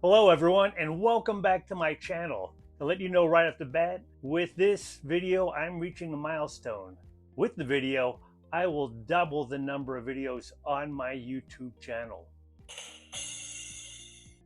Hello everyone and welcome back to my channel. To let you know right off the bat, with this video I'm reaching a milestone. With the video, I will double the number of videos on my YouTube channel.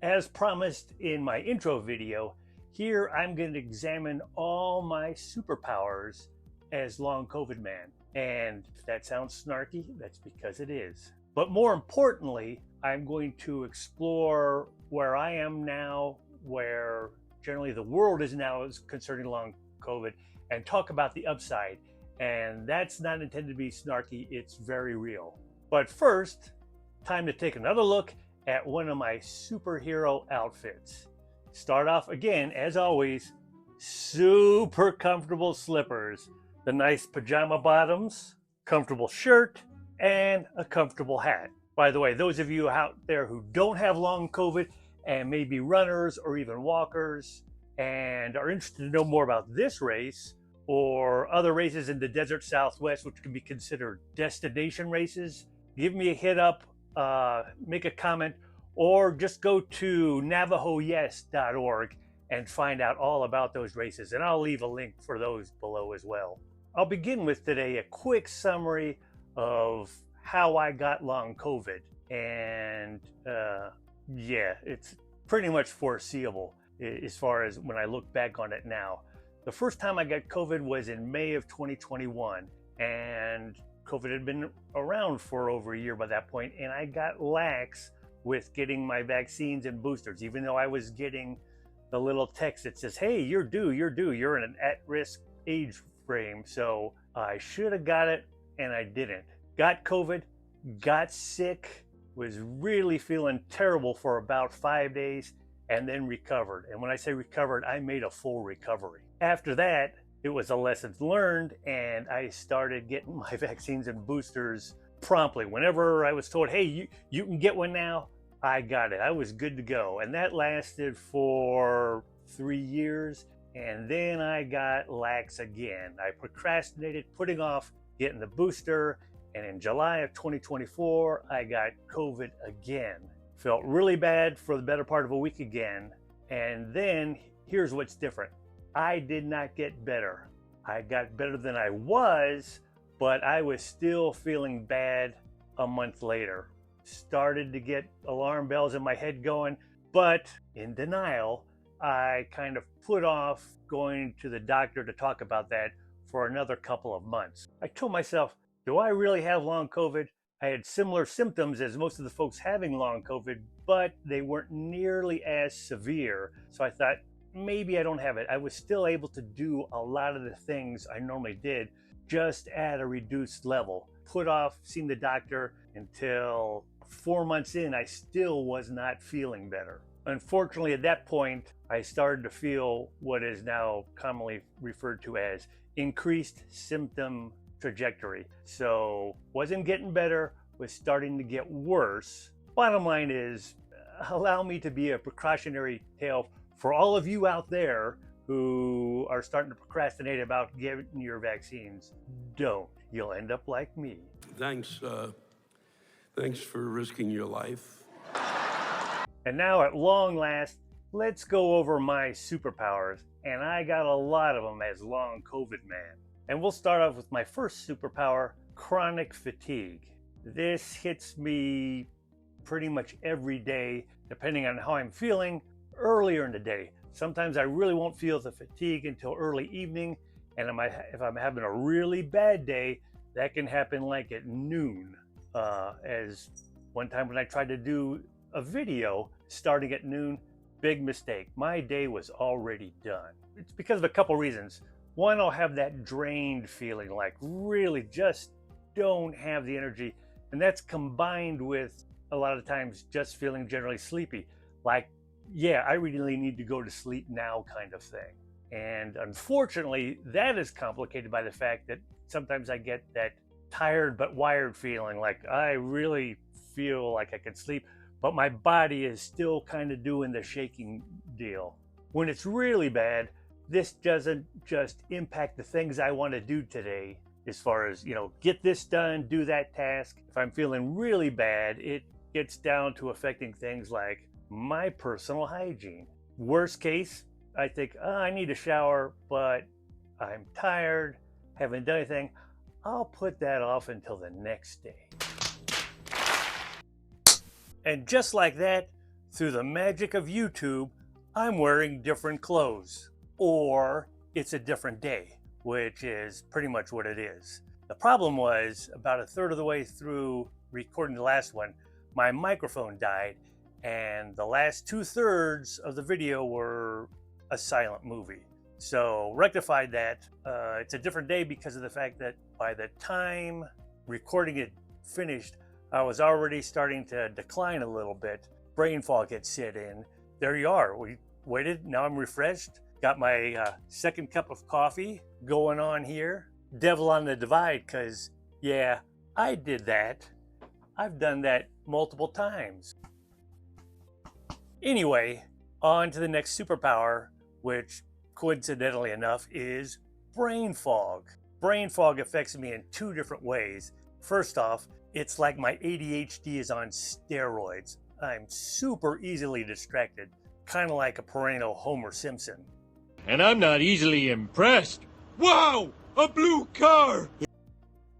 As promised in my intro video, here I'm going to examine all my superpowers as Long COVID Man. And if that sounds snarky, that's because it is. But more importantly, I'm going to explore where I am now, where generally the world is now concerning long COVID, and talk about the upside. And that's not intended to be snarky, it's very real. But first, time to take another look at one of my superhero outfits. Start off again, as always, super comfortable slippers, the nice pajama bottoms, comfortable shirt, and a comfortable hat. By the way, those of you out there who don't have long COVID and maybe runners or even walkers and are interested to know more about this race or other races in the desert Southwest, which can be considered destination races, give me a hit up, make a comment, or just go to NavajoYes.org and find out all about those races. And I'll leave a link for those below as well. I'll begin with today a quick summary of how I got long COVID. And yeah, it's pretty much foreseeable as far as when I look back on it now. The first time I got COVID was in May of 2021, and COVID had been around for over a year by that point, and I got lax with getting my vaccines and boosters, even though I was getting the little text that says, hey, you're due, you're in an at-risk age frame. So I should have got it, and I didn't. Got COVID, got sick, was really feeling terrible for about 5 days, and then recovered. And when I say recovered, I made a full recovery. After that, it was a lessons learned, and I started getting my vaccines and boosters promptly. Whenever I was told, hey, you can get one now, I got it. I was good to go. And that lasted for 3 years. And then I got lax again. I procrastinated putting off getting the booster. And in July of 2024, I got COVID again. Felt really bad for the better part of a week again. And then here's what's different. I did not get better. I got better than I was, but I was still feeling bad a month later. Started to get alarm bells in my head going, but in denial, I kind of put off going to the doctor to talk about that for another couple of months. I told myself, do I really have long COVID? I had similar symptoms as most of the folks having long COVID, but they weren't nearly as severe. So I thought, maybe I don't have it. I was still able to do a lot of the things I normally did, just at a reduced level. Put off seeing the doctor until 4 months in, I still was not feeling better. Unfortunately, at that point, I started to feel what is now commonly referred to as increased symptom trajectory. So wasn't getting better, was starting to get worse. Bottom line is, allow me to be a precautionary tale for all of you out there who are starting to procrastinate about getting your vaccines. Don't. You'll end up like me. Thanks for risking your life. And now at long last, let's go over my superpowers. And I got a lot of them as long COVID man. And we'll start off with my first superpower, chronic fatigue. This hits me pretty much every day, depending on how I'm feeling earlier in the day. Sometimes I really won't feel the fatigue until early evening. And if I'm having a really bad day, that can happen like at noon. As one time when I tried to do a video starting at noon, big mistake. My day was already done. It's because of a couple reasons. One, I'll have that drained feeling, like really just don't have the energy. And that's combined with a lot of times just feeling generally sleepy. Like, yeah, I really need to go to sleep now kind of thing. And unfortunately, that is complicated by the fact that sometimes I get that tired but wired feeling, like I really feel like I could sleep, but my body is still kind of doing the shaking deal. When it's really bad, this doesn't just impact the things I want to do today as far as, get this done, do that task. If I'm feeling really bad, it gets down to affecting things like my personal hygiene. Worst case, I think, oh, I need a shower, but I'm tired, haven't done anything. I'll put that off until the next day. And just like that, through the magic of YouTube, I'm wearing different clothes. Or it's a different day, which is pretty much what it is. The problem was, about a third of the way through recording the last one, my microphone died, and the last 2/3 of the video were a silent movie. So rectified that. It's a different day because of the fact that by the time recording it finished, I was already starting to decline a little bit. Brain fog had set in. There you are. We waited. Now I'm refreshed. Got my second cup of coffee going on here. Devil on the divide, because, yeah, I did that. I've done that multiple times. Anyway, on to the next superpower, which coincidentally enough is brain fog. Brain fog affects me in two different ways. First off, it's like my ADHD is on steroids. I'm super easily distracted, kind of like a perennial Homer Simpson. And I'm not easily impressed. Wow, a blue car!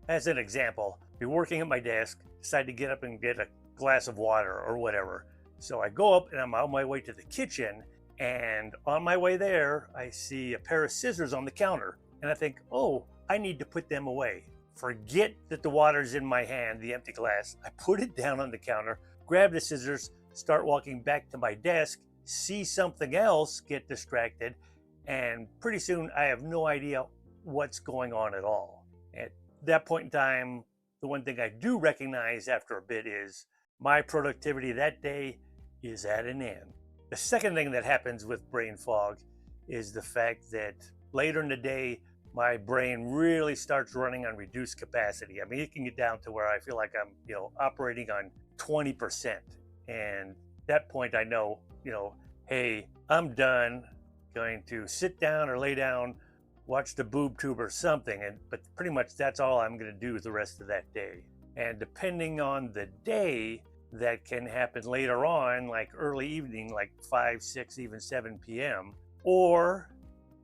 As an example, be working at my desk, decide to get up and get a glass of water or whatever. So I go up and I'm on my way to the kitchen, and on my way there, I see a pair of scissors on the counter. And I think, oh, I need to put them away. Forget that the water's in my hand, the empty glass. I put it down on the counter, grab the scissors, start walking back to my desk, see something else, get distracted, and pretty soon I have no idea what's going on at all. At that point in time, the one thing I do recognize after a bit is my productivity that day is at an end. The second thing that happens with brain fog is the fact that later in the day, my brain really starts running on reduced capacity. I mean, it can get down to where I feel like I'm, operating on 20%. And at that point, I know, hey, I'm done. Going to sit down or lay down, watch the boob tube or something. But pretty much that's all I'm going to do the rest of that day. And depending on the day, that can happen later on, like early evening, like 5, 6, even 7 p.m. Or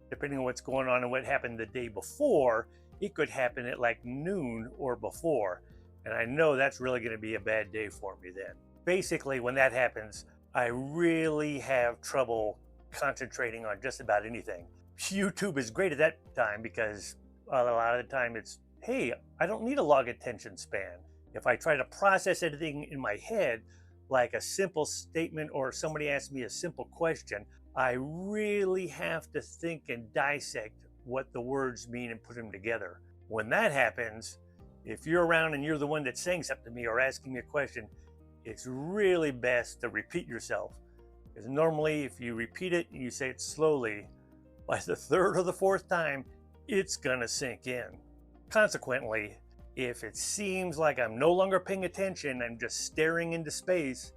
depending on what's going on and what happened the day before, it could happen at like noon or before. And I know that's really going to be a bad day for me then. Basically, when that happens, I really have trouble concentrating on just about anything. YouTube is great at that time because a lot of the time it's, hey, I don't need a long attention span. If I try to process anything in my head, like a simple statement or somebody asks me a simple question, I really have to think and dissect what the words mean and put them together. When that happens, if you're around and you're the one that's saying something to me or asking me a question, it's really best to repeat yourself. Because normally if you repeat it and you say it slowly, by the third or the fourth time, it's gonna sink in. Consequently, if it seems like I'm no longer paying attention, I'm just staring into space,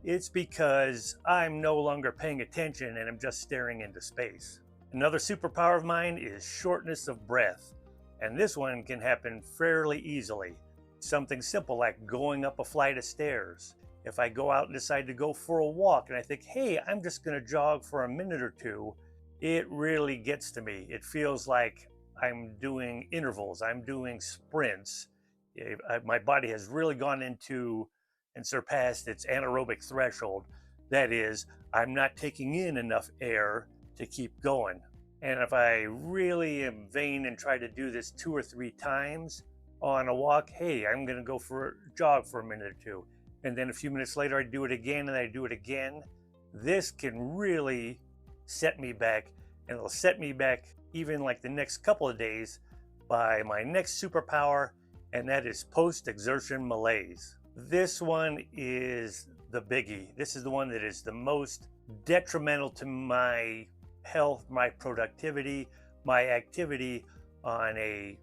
it's because I'm no longer paying attention and I'm just staring into space. Another superpower of mine is shortness of breath. And this one can happen fairly easily. Something simple like going up a flight of stairs. If I go out and decide to go for a walk and I think, hey, I'm just gonna jog for a minute or two, it really gets to me. It feels like I'm doing intervals, I'm doing sprints. My body has really gone into and surpassed its anaerobic threshold. That is, I'm not taking in enough air to keep going. And if I really am vain and try to do this 2 or 3 times on a walk, hey, I'm going to go for a jog for a minute or two. And then a few minutes later, I do it again and I do it again. This can really set me back, and it'll set me back even like the next couple of days by my next superpower, and that is Post Exertion Malaise. This one is the biggie. This is the one that is the most detrimental to my health, my productivity, my activity on a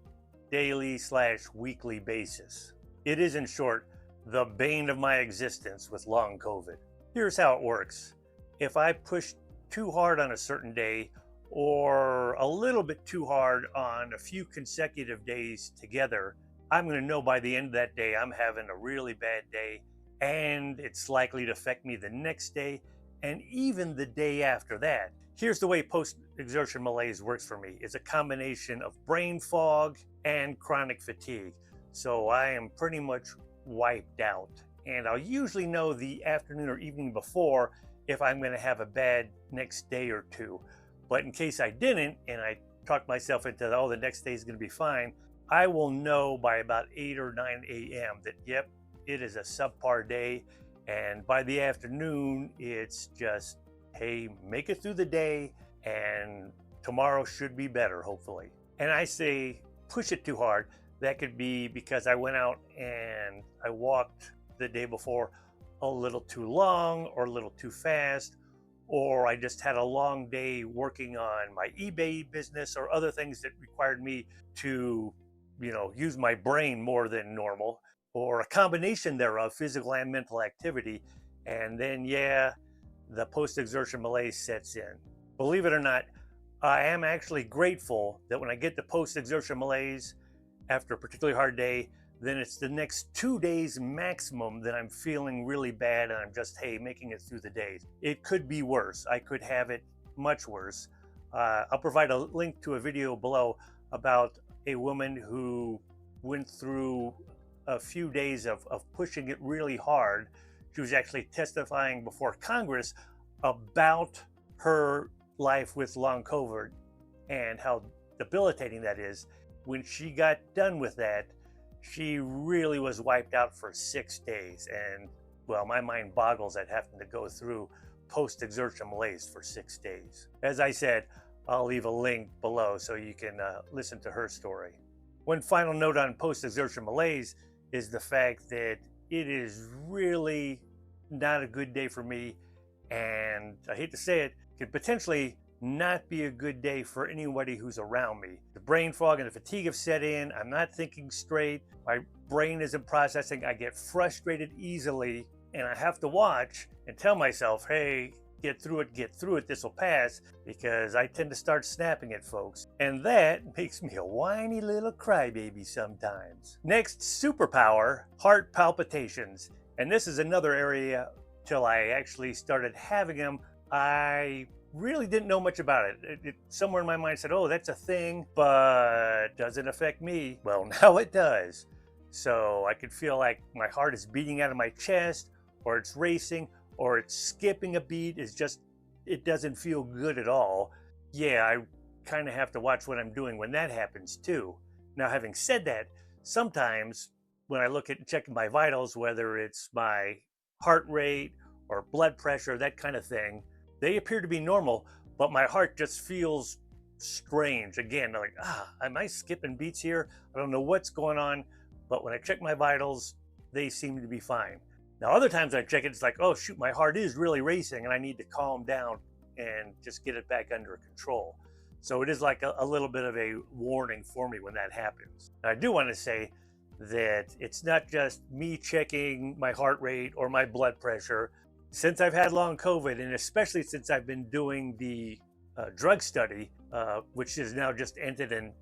daily/weekly basis. It is, in short, the bane of my existence with long COVID. Here's how it works. If I push too hard on a certain day, or a little bit too hard on a few consecutive days together, I'm going to know by the end of that day I'm having a really bad day, and it's likely to affect me the next day and even the day after that. Here's the way post exertion malaise works for me. It's a combination of brain fog and chronic fatigue. So I am pretty much wiped out. And I'll usually know the afternoon or evening before if I'm going to have a bad next day or two. But in case I didn't, and I talked myself into, oh, the next day is going to be fine, I will know by about 8 or 9 a.m. that, yep, it is a subpar day. And by the afternoon, it's just, hey, make it through the day and tomorrow should be better, hopefully. And I say push it too hard. That could be because I went out and I walked the day before a little too long or a little too fast, or I just had a long day working on my eBay business or other things that required me to, use my brain more than normal, or a combination thereof, physical and mental activity. And then, yeah, the post exertion malaise sets in. Believe it or not, I am actually grateful that when I get the post exertion malaise after a particularly hard day, then it's the next 2 days maximum that I'm feeling really bad and I'm just, hey, making it through the day. It could be worse. I could have it much worse. I'll provide a link to a video below about a woman who went through a few days of pushing it really hard. She was actually testifying before Congress about her life with long COVID and how debilitating that is. When she got done with that, she really was wiped out for 6 days. And well, my mind boggles at having to go through post exertion malaise for 6 days. As I said, I'll leave a link below so you can listen to her story. One final note on post exertion malaise is the fact that it is really not a good day for me, and I hate to say it, could potentially not be a good day for anybody who's around me. The brain fog and the fatigue have set in. I'm not thinking straight. My brain isn't processing. I get frustrated easily, and I have to watch and tell myself, hey, get through it, this will pass, because I tend to start snapping at folks. And that makes me a whiny little crybaby sometimes. Next superpower, heart palpitations. And this is another area, till I actually started having them, I really didn't know much about it. Somewhere in my mind said, oh, that's a thing, but doesn't affect me. Well, now it does. So I could feel like my heart is beating out of my chest, or it's racing, or it's skipping a beat. It doesn't feel good at all. Yeah, I kind of have to watch what I'm doing when that happens too. Now, having said that, sometimes when I look at checking my vitals, whether it's my heart rate or blood pressure, that kind of thing, they appear to be normal, but my heart just feels strange. Again, like, am I skipping beats here? I don't know what's going on, but when I check my vitals, they seem to be fine. Now, other times I check it, it's like, oh shoot, my heart is really racing and I need to calm down and just get it back under control. So it is like a little bit of a warning for me when that happens. Now, I do want to say that it's not just me checking my heart rate or my blood pressure. Since I've had long COVID, and especially since I've been doing the drug study, which is now just ended, and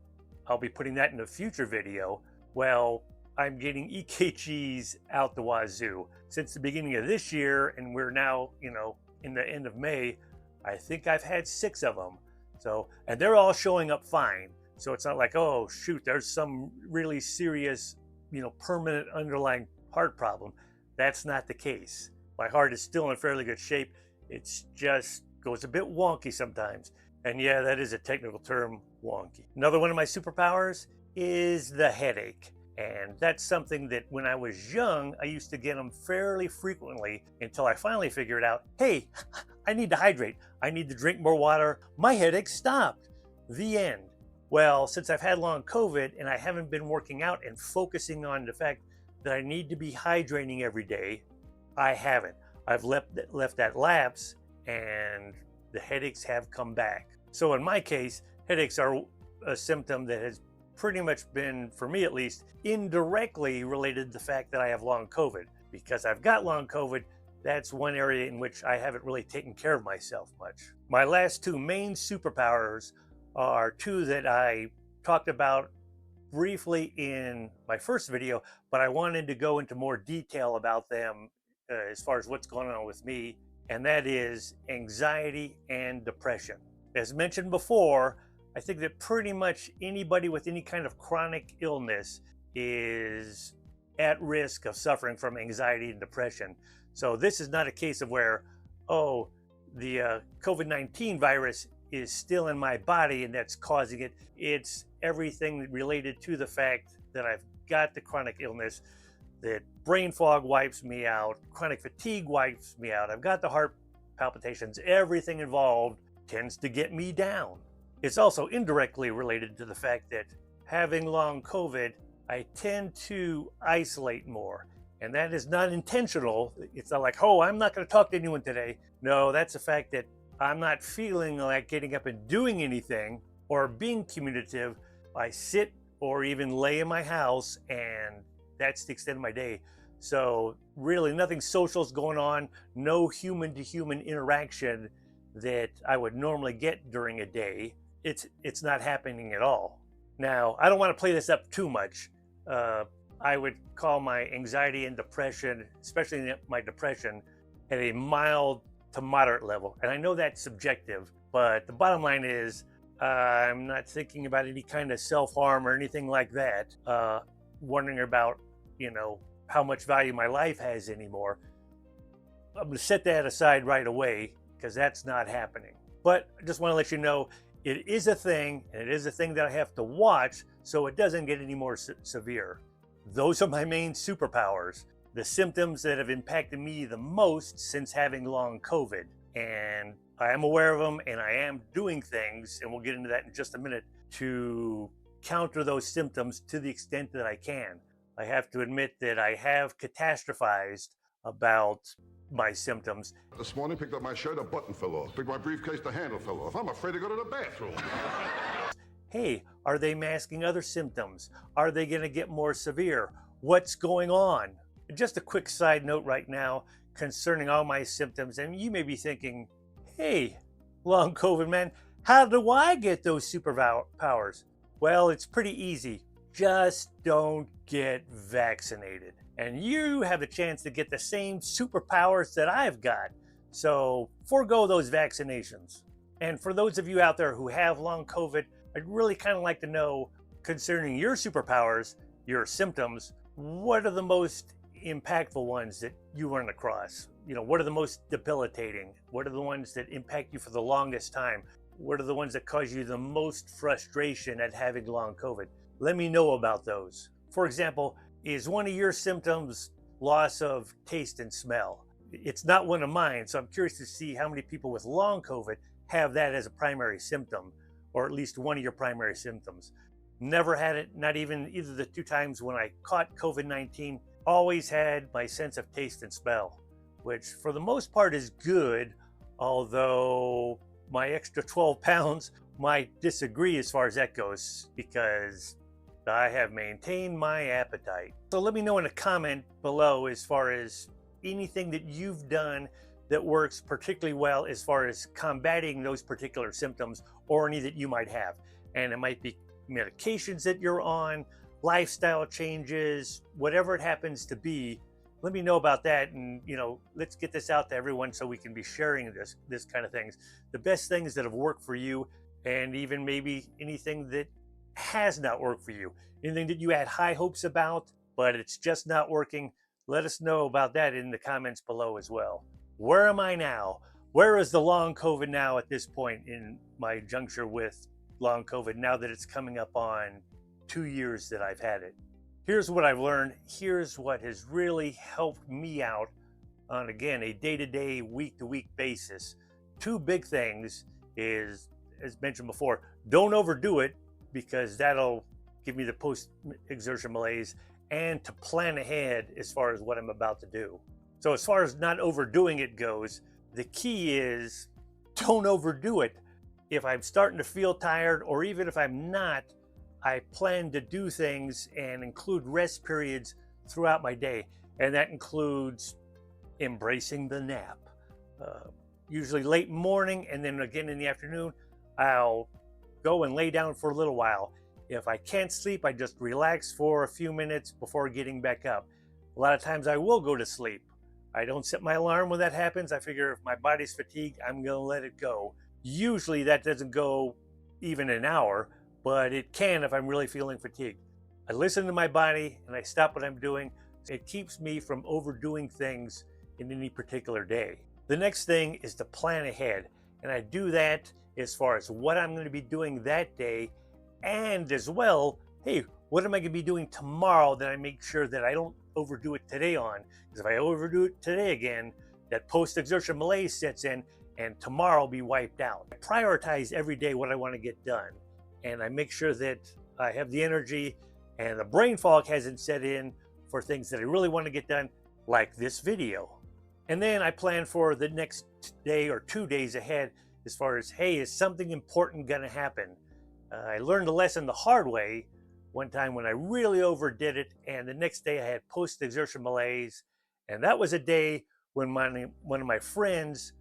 I'll be putting that in a future video, well, I'm getting EKGs out the wazoo. Since the beginning of this year, and we're now, in the end of May, I think I've had 6 of them. So, and they're all showing up fine. So it's not like, oh shoot, there's some really serious, permanent underlying heart problem. That's not the case. My heart is still in fairly good shape. It's just goes a bit wonky sometimes. And yeah, that is a technical term, wonky. Another one of my superpowers is the headache. And that's something that when I was young, I used to get them fairly frequently until I finally figured out, hey, I need to hydrate. I need to drink more water. My headache stopped. The end. Well, since I've had long COVID and I haven't been working out and focusing on the fact that I need to be hydrating every day, I haven't. I've left that lapse and the headaches have come back. So in my case, headaches are a symptom that has pretty much been, for me at least, indirectly related to the fact that I have long COVID. Because I've got long COVID, that's one area in which I haven't really taken care of myself much. My last 2 main superpowers are 2 that I talked about briefly in my first video, but I wanted to go into more detail about them as far as what's going on with me, and that is anxiety and depression. As mentioned before, I think that pretty much anybody with any kind of chronic illness is at risk of suffering from anxiety and depression. So this is not a case of where, oh, the COVID-19 virus is still in my body and that's causing it. It's everything related to the fact that I've got the chronic illness, that brain fog wipes me out, chronic fatigue wipes me out, I've got the heart palpitations, everything involved tends to get me down. It's also indirectly related to the fact that having long COVID, I tend to isolate more. And that is not intentional. It's not like, oh, I'm not going to talk to anyone today. No, that's the fact that I'm not feeling like getting up and doing anything or being communicative. I sit or even lay in my house, and that's the extent of my day. So really nothing social is going on, no human to human interaction that I would normally get during a day. It's not happening at all. Now, I don't want to play this up too much. I would call my anxiety and depression, especially my depression, at a mild to moderate level. And I know that's subjective, but the bottom line is I'm not thinking about any kind of self-harm or anything like that, wondering about, how much value my life has anymore. I'm going to set that aside right away because that's not happening. But I just want to let you know it is a thing, and it is a thing that I have to watch so it doesn't get any more severe. Those are my main superpowers, the symptoms that have impacted me the most since having long COVID. And I am aware of them, and I am doing things, and we'll get into that in just a minute, to counter those symptoms to the extent that I can. I have to admit that I have catastrophized about my symptoms. This morning, picked up my shirt, a button fell off. Picked my briefcase, the handle fell off. I'm afraid to go to the bathroom. Hey, are they masking other symptoms? Are they going to get more severe? What's going on? Just a quick side note right now concerning all my symptoms. And you may be thinking, hey, long COVID man, how do I get those superpowers? Well, it's pretty easy. Just don't get vaccinated. And you have the chance to get the same superpowers that I've got. So forego those vaccinations. And for those of you out there who have long COVID, I'd really kind of like to know, concerning your superpowers, your symptoms, what are the most impactful ones that you run across? What are the most debilitating? What are the ones that impact you for the longest time? What are the ones that cause you the most frustration at having long COVID? Let me know about those. For example, is one of your symptoms loss of taste and smell? It's not one of mine, so I'm curious to see how many people with long COVID have that as a primary symptom, or at least one of your primary symptoms. Never had it, not even either the two times when I caught COVID-19. Always had my sense of taste and smell, which for the most part is good, although my extra 12 pounds might disagree as far as that goes, because I have maintained my appetite. So let me know in a comment below as far as anything that you've done that works particularly well as far as combating those particular symptoms, or any that you might have. And it might be medications that you're on, lifestyle changes, whatever it happens to be. Let me know about that, and let's get this out to everyone so we can be sharing this kind of things. The best things that have worked for you, and even maybe anything that has not worked for you. Anything that you had high hopes about, but it's just not working. Let us know about that in the comments below as well. Where am I now? Where is the long COVID now at this point in my juncture with long COVID, now that it's coming up on 2 years that I've had it? Here's what I've learned. Here's what has really helped me out on, again, a day-to-day, week-to-week basis. Two big things is, as mentioned before, don't overdo it, because that'll give me the post exertion malaise, and to plan ahead as far as what I'm about to do. So as far as not overdoing it goes, the key is don't overdo it. If I'm starting to feel tired, or even if I'm not, I plan to do things and include rest periods throughout my day. And that includes embracing the nap. Usually late morning, and then again in the afternoon, I'll go and lay down for a little while. If I can't sleep, I just relax for a few minutes before getting back up. A lot of times I will go to sleep. I don't set my alarm when that happens. I figure if my body's fatigued, I'm going to let it go. Usually that doesn't go even an hour, but it can if I'm really feeling fatigued. I listen to my body and I stop what I'm doing. It keeps me from overdoing things in any particular day. The next thing is to plan ahead. And I do that as far as what I'm going to be doing that day, and as well, hey, what am I going to be doing tomorrow that I make sure that I don't overdo it today on? Because if I overdo it today again, that post exertion malaise sets in and tomorrow I'll be wiped out. I prioritize every day what I want to get done, and I make sure that I have the energy and the brain fog hasn't set in for things that I really want to get done, like this video. And then I plan for the next day or 2 days ahead as far as, hey, is something important going to happen? I learned a lesson the hard way one time when I really overdid it, and the next day I had post-exertion malaise, and that was a day when one of my friends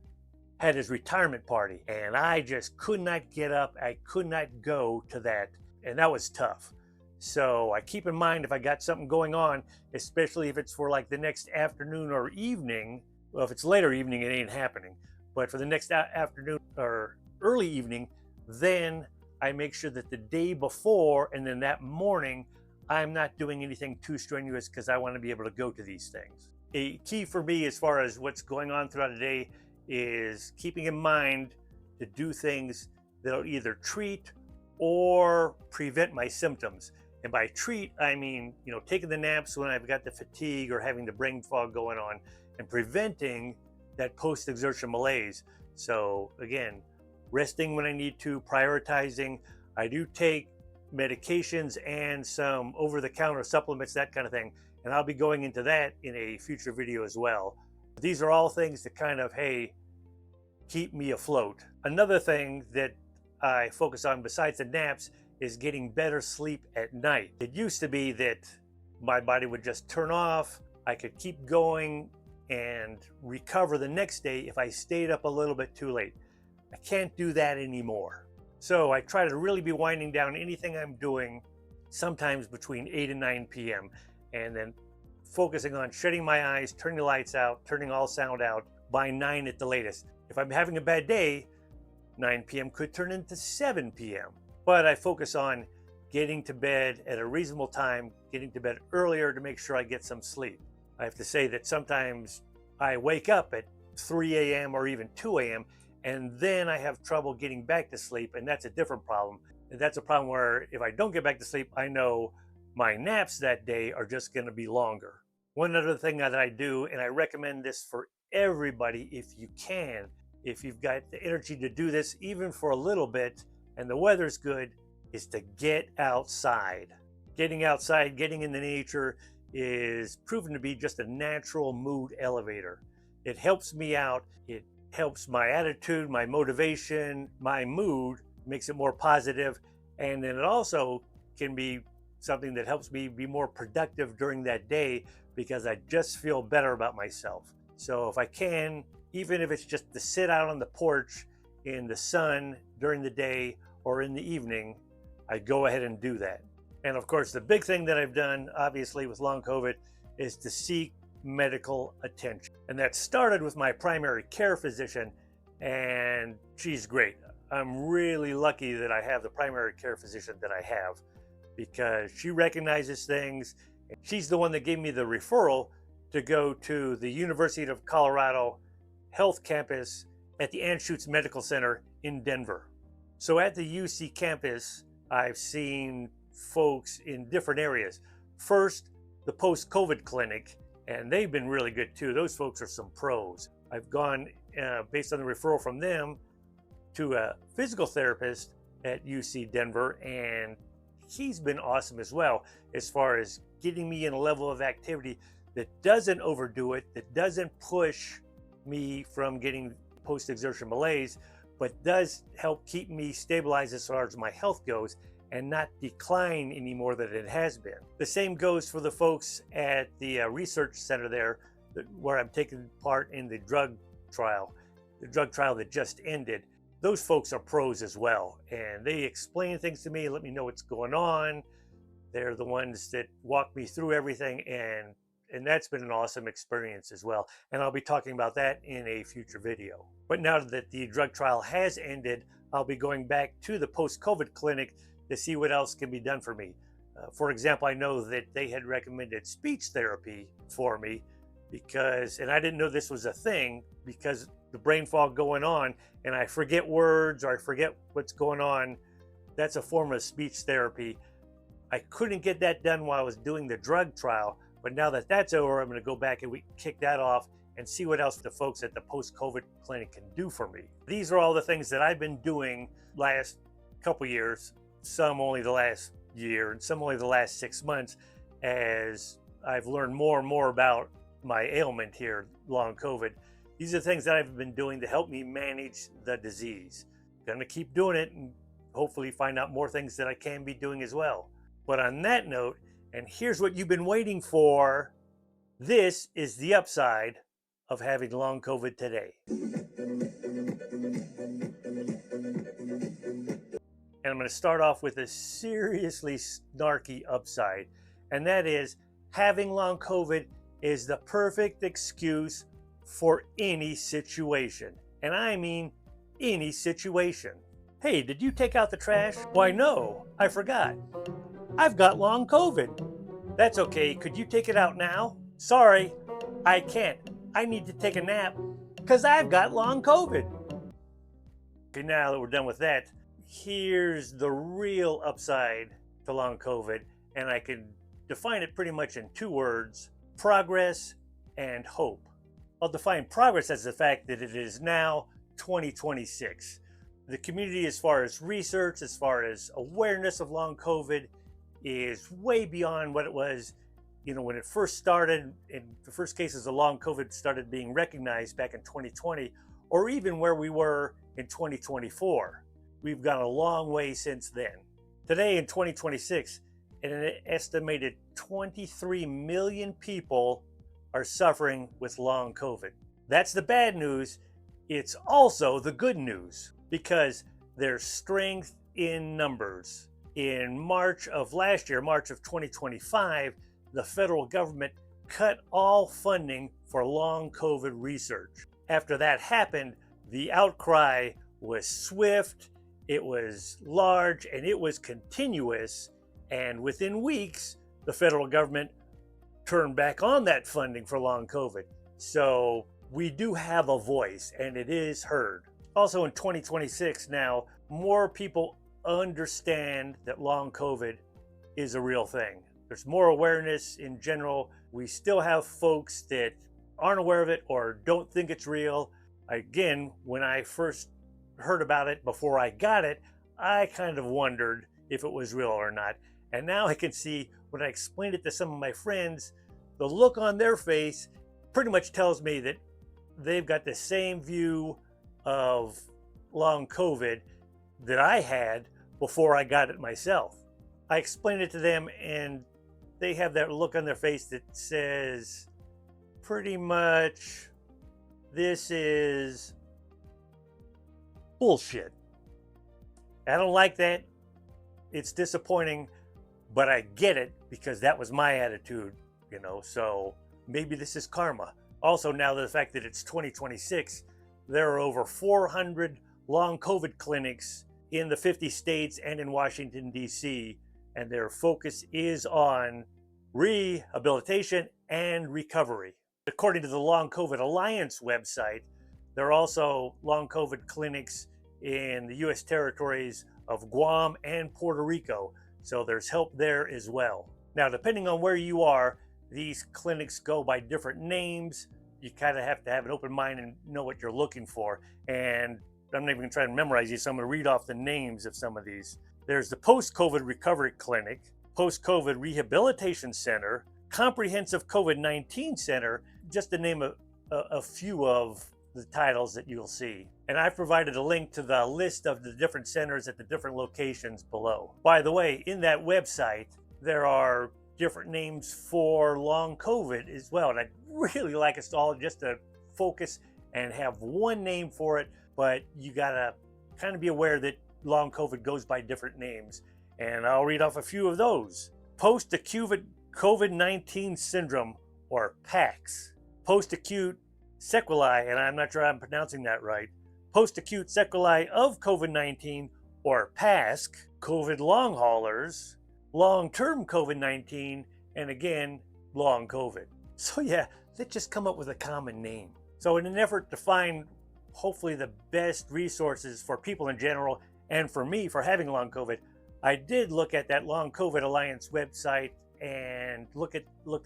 had his retirement party, and I just could not get up. I could not go to that, and that was tough. So I keep in mind if I got something going on, especially if it's for like the next afternoon or evening. Well, if it's later evening, it ain't happening. But for the next afternoon or early evening, then I make sure that the day before and then that morning, I'm not doing anything too strenuous because I want to be able to go to these things. A key for me as far as what's going on throughout the day is keeping in mind to do things that'll either treat or prevent my symptoms. And by treat, I mean, taking the naps when I've got the fatigue or having the brain fog going on, and preventing that post-exertion malaise. So again, resting when I need to, prioritizing. I do take medications and some over-the-counter supplements, that kind of thing. And I'll be going into that in a future video as well. These are all things that kind of, hey, keep me afloat. Another thing that I focus on besides the naps is getting better sleep at night. It used to be that my body would just turn off. I could keep going and recover the next day if I stayed up a little bit too late. I can't do that anymore. So I try to really be winding down anything I'm doing sometimes between 8 and 9 p.m. and then focusing on shutting my eyes, turning the lights out, turning all sound out by 9 at the latest. If I'm having a bad day, 9 p.m. could turn into 7 p.m. But I focus on getting to bed at a reasonable time, getting to bed earlier to make sure I get some sleep. I have to say that sometimes I wake up at 3 a.m. or even 2 a.m. and then I have trouble getting back to sleep, and that's a different problem. And that's a problem where if I don't get back to sleep, I know my naps that day are just going to be longer. One other thing that I do, and I recommend this for everybody if you can, if you've got the energy to do this even for a little bit and the weather's good, is to get outside. Getting outside, getting in the nature is proven to be just a natural mood elevator. It helps me out. It helps my attitude, my motivation, my mood, makes it more positive. And then it also can be something that helps me be more productive during that day because I just feel better about myself. So if I can, even if it's just to sit out on the porch in the sun during the day or in the evening, I go ahead and do that. And of course, the big thing that I've done, obviously with long COVID, is to seek medical attention. And that started with my primary care physician, and she's great. I'm really lucky that I have the primary care physician that I have because she recognizes things. She's the one that gave me the referral to go to the University of Colorado Health Campus at the Anschutz Medical Center in Denver. So at the UC campus, I've seen folks in different areas. First, the post-COVID clinic, and they've been really good too. Those folks are some pros. I've gone, based on the referral from them, to a physical therapist at UC Denver, and he's been awesome as well as far as getting me in a level of activity that doesn't overdo it, that doesn't push me from getting post-exertion malaise, but does help keep me stabilized as far as my health goes and not decline any more than it has been. The same goes for the folks at the research center there where I'm taking part in the drug trial that just ended. Those folks are pros as well, and they explain things to me, let me know what's going on. They're the ones that walk me through everything, and And that's been an awesome experience as well. And I'll be talking about that in a future video. But now that the drug trial has ended, I'll be going back to the post-COVID clinic to see what else can be done for me. For example, I know that they had recommended speech therapy for me because, and I didn't know this was a thing, because the brain fog going on and I forget words or I forget what's going on. That's a form of speech therapy. I couldn't get that done while I was doing the drug trial, but now that that's over, I'm going to go back and we kick that off and see what else the folks at the post-COVID clinic can do for me. These are all the things that I've been doing last couple years, some only the last year and some only the last 6 months, as I've learned more and more about my ailment here, long COVID. These are things that I've been doing to help me manage the disease. Gonna keep doing it and hopefully find out more things that I can be doing as well. But on that note, and here's what you've been waiting for, this is the upside of having long COVID today. And I'm going to start off with a seriously snarky upside, and that is having long COVID is the perfect excuse for any situation. And I mean any situation. Hey, did you take out the trash? Why, no, I forgot. I've got long COVID. That's okay, could you take it out now? Sorry, I can't. I need to take a nap because I've got long COVID. Okay, now that we're done with that, here's the real upside to long COVID, and I can define it pretty much in 2 words: progress and hope. I'll define progress as the fact that it is now 2026. The community, as far as research, as far as awareness of long COVID, is way beyond what it was, when it first started, and the first cases of long COVID started being recognized back in 2020, or even where we were in 2024. We've gone a long way since then. Today in 2026, an estimated 23 million people are suffering with long COVID. That's the bad news. It's also the good news, because there's strength in numbers. In March of last year, March of 2025, the federal government cut all funding for long COVID research. After that happened, the outcry was swift, it was large, and it was continuous. And within weeks, the federal government turned back on that funding for long COVID. So we do have a voice, and it is heard. Also in 2026 now, more people understand that long COVID is a real thing. There's more awareness in general. We still have folks that aren't aware of it or don't think it's real. Again, when I first heard about it before I got it, I kind of wondered if it was real or not. And now I can see, when I explained it to some of my friends, the look on their face pretty much tells me that they've got the same view of long COVID that I had before I got it myself. I explained it to them and they have that look on their face that says pretty much, this is bullshit. I don't like that. It's disappointing, but I get it because that was my attitude, so maybe this is karma. Also, now the fact that it's 2026, there are over 400 long COVID clinics in the 50 states and in Washington, D.C., and their focus is on rehabilitation and recovery. According to the Long COVID Alliance website, there are also long COVID clinics in the U.S. territories of Guam and Puerto Rico, so there's help there as well. Now, depending on where you are, these clinics go by different names. You kind of have to have an open mind and know what you're looking for. And I'm not even going to try to memorize these, so I'm going to read off the names of some of these. There's the Post-COVID Recovery Clinic, Post-COVID Rehabilitation Center, Comprehensive COVID-19 Center, just to name a few of the titles that you'll see. And I've provided a link to the list of the different centers at the different locations below. By the way, in that website, there are different names for long COVID as well. And I'd really like us all just to focus and have one name for it, but you gotta kind of be aware that long COVID goes by different names. And I'll read off a few of those. Post-acute COVID-19 syndrome, or PAX. Post-acute sequelae, and I'm not sure I'm pronouncing that right, post-acute sequelae of COVID-19, or PASC, COVID long haulers, long-term COVID-19, and again, long COVID. So yeah, let's just come up with a common name. So in an effort to find hopefully the best resources for people in general, and for me for having long COVID, I did look at that Long COVID Alliance website and looked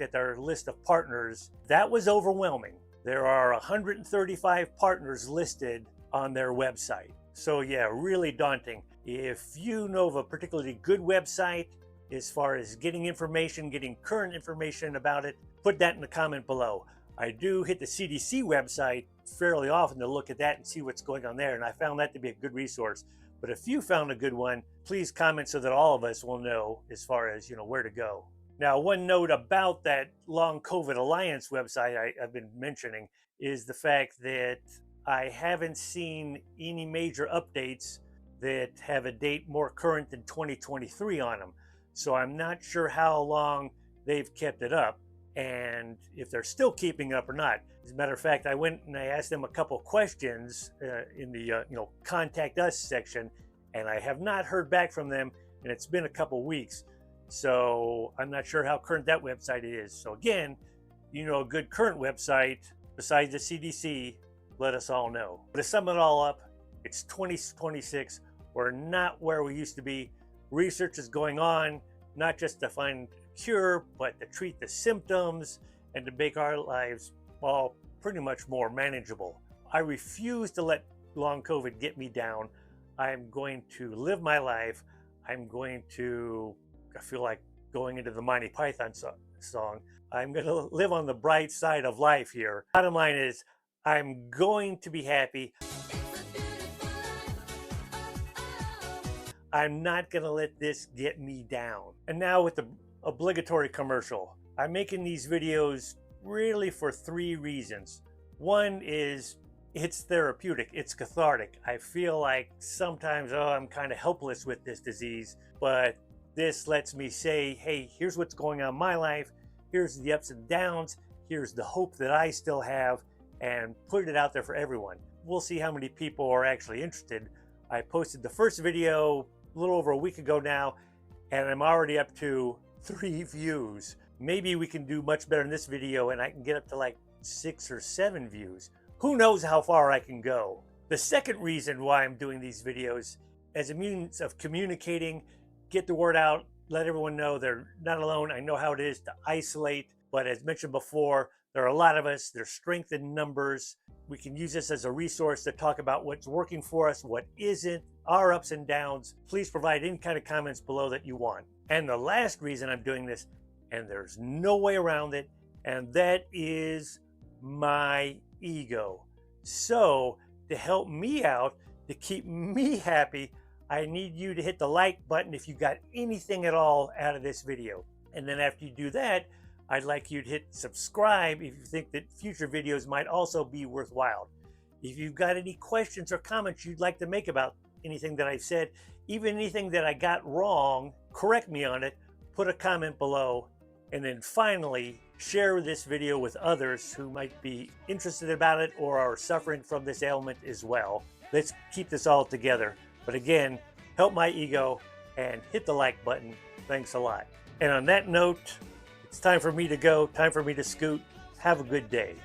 at their list of partners. That was overwhelming. There are 135 partners listed on their website. So yeah, really daunting. If you know of a particularly good website as far as getting information, getting current information about it, put that in the comment below. I do hit the CDC website fairly often to look at that and see what's going on there, and I found that to be a good resource. But if you found a good one, please comment so that all of us will know as far as, where to go. Now, one note about that Long COVID Alliance website I've been mentioning is the fact that I haven't seen any major updates that have a date more current than 2023 on them. So I'm not sure how long they've kept it up and if they're still keeping up or not. As a matter of fact, I went and I asked them a couple questions in the contact us section, and I have not heard back from them, and it's been a couple weeks. So I'm not sure how current that website is. So again, a good current website besides the CDC, let us all know. But to sum it all up, it's 2026. We're not where we used to be. Research is going on, not just to find a cure, but to treat the symptoms and to make our lives all pretty much more manageable. I refuse to let long COVID get me down. I'm going to live my life. I feel like going into the Monty Python song. I'm going to live on the bright side of life here. Bottom line is, I'm going to be happy. I'm not going to let this get me down. And now with the obligatory commercial. I'm making these videos really for 3 reasons. One is it's therapeutic, it's cathartic. I feel like sometimes, I'm kind of helpless with this disease, but this lets me say, hey, here's what's going on in my life, here's the ups and downs, here's the hope that I still have, and put it out there for everyone. We'll see how many people are actually interested. I posted the first video a little over a week ago now, and I'm already up to 3 views. Maybe we can do much better in this video and I can get up to like 6 or 7 views. Who knows how far I can go. The second reason why I'm doing these videos as a means of communicating, get the word out, let everyone know they're not alone. I know how it is to isolate, but as mentioned before, there are a lot of us. There's strength in numbers. We can use this as a resource to talk about what's working for us, what isn't, our ups and downs. Please provide any kind of comments below that you want. And the last reason I'm doing this, and there's no way around it, and that is my ego. So to help me out, to keep me happy, I need you to hit the like button if you got anything at all out of this video. And then after you do that, I'd like you to hit subscribe if you think that future videos might also be worthwhile. If you've got any questions or comments you'd like to make about anything that I've said, even anything that I got wrong, correct me on it, put a comment below. And then finally, share this video with others who might be interested about it or are suffering from this ailment as well. Let's keep this all together. But again, help my ego and hit the like button. Thanks a lot. And on that note, it's time for me to go, time for me to scoot. Have a good day.